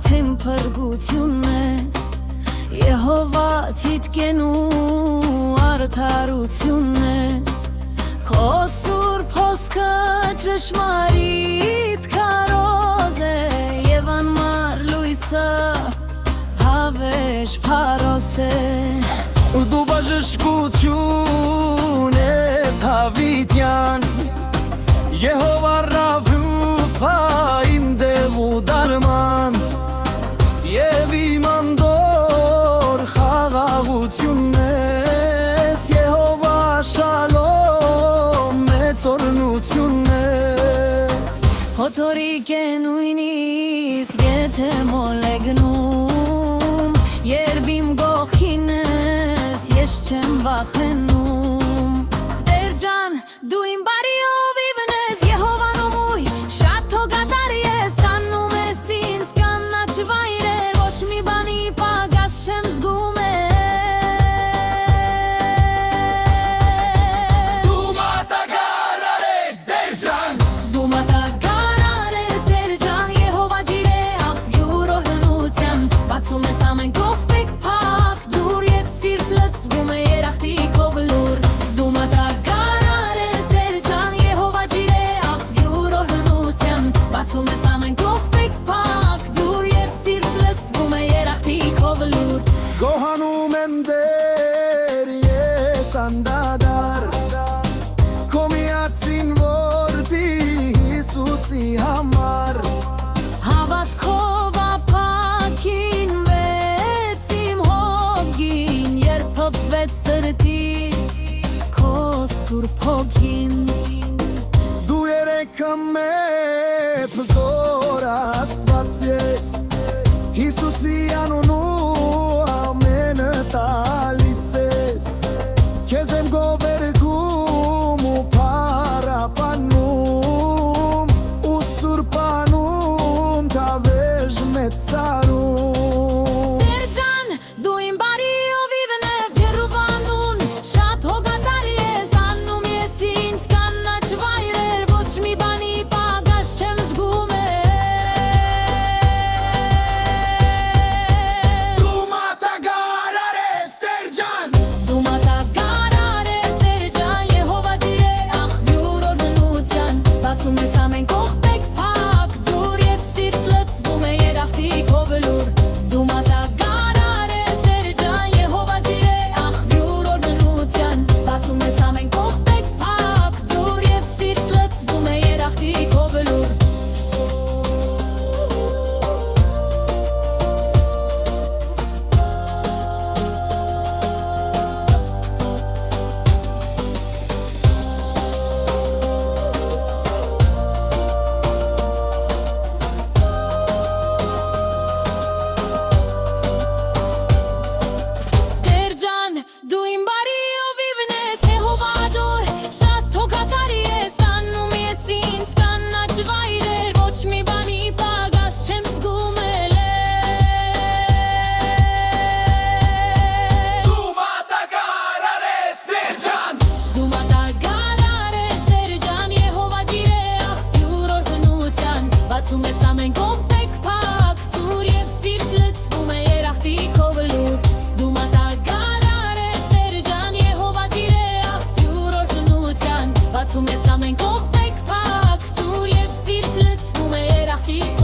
Թեմ փրկությունն ես Եհովա ցիտկենու արդարությունն ես Քո սուրբ հոսքը ճշմարիտ քարոզ է Եվ անմար լույսը հավերժ փարոս է Դու բժշկություն ես հավիտյան Եհովա Ռաֆա իմ դեղ ու դարման Եվ իմ անդոր խաղաղությունն ես Եհովա Շալոմ մեծ օրհնությունն ես Հոթորիկ է նույնիսկ եթե մոլեգնում Երբ իմ գողքին ես ես չեմ վախենում Տեր ջան դու իմ բարի հովիվն ես Եհովան ումույ շատ թողադար ես Տանում ես ինձ կանաչ վայրեր Ոչ մի բանի պակաս չեմ զգում Դու մատակարար ես Տեր ջան Դու մատակարար ես Տեր ջան Եհովա ջիրե աղբյուր օրհնության Բացում ես ամեն կողպեք փակ դուր Եվ սիրտ լցվում է երախտիկով լուր Դու մատակարար ես Տեր ջան Եհովա ջիրե աղբյուր օրհնության Բացում ես ամեն կողպեք փակ դուր Եվ սիրտ լցվում է երախտիկով լուր Գոհանում եմ Տեր ես անդադար Քո միածին որդի Հիսուսի համար Հավատքով ապակին վեց իմ հոգին Երբ հպվեց սրտիս քո սուրբ հոգին Դու երեքը մեծ զոր Աստված ես Հիսուսի անունու ամենը տալիս ես Քեզ եմ գովերգում ու փառաբանում ու սուրբ անուն թավեժ մեծարում Տեր ջան դու իմ բարի հովիվն ես Եհովան շատ հոգատար ես Տանում ես ինձ կանաչ վայրեր Ոչ մի բանի պակաս չեմ զգում Դու մատակարար ես Տեր ջան Դու մատակարար ես Տեր ջան Եհովա ջիրե աղբյուր օրհնության Բացում ես ամեն կողպեք փակ դուր Եվ սիրտ լցվում է երախտիկով լուր Դու մատակարար ես Տեր ջան Եհովա ջիրե աղբյուր օրհնության Բացում ես ամեն կողպեք փակ դուր Եվ սիրտ լցվում է երախտիկով լուր Տեր ջան դու իմ բարի հովիվն ես Եհովա ջոյ շատ թողադար ես Տանում ես ինձ կանաչ վայրեր Ոչ մի բանի պակաս չեմ զգում Դու մատակարար ես Տեր ջան Դու մատակարար ես Տեր ջան Եհովա ջիրե աղբյուր օրհնության Բացում ես ամեն կողպեք փակ դուր Եվ սիրտ լցվում է երախտիկով լուր Դու մատակարար ես Տեր ջան Եհովա ջիրե աղբյուր օրհնության Բացում ես ամեն կողպեք փակ դուր Եվ սիրտ լցվում է երախտիկով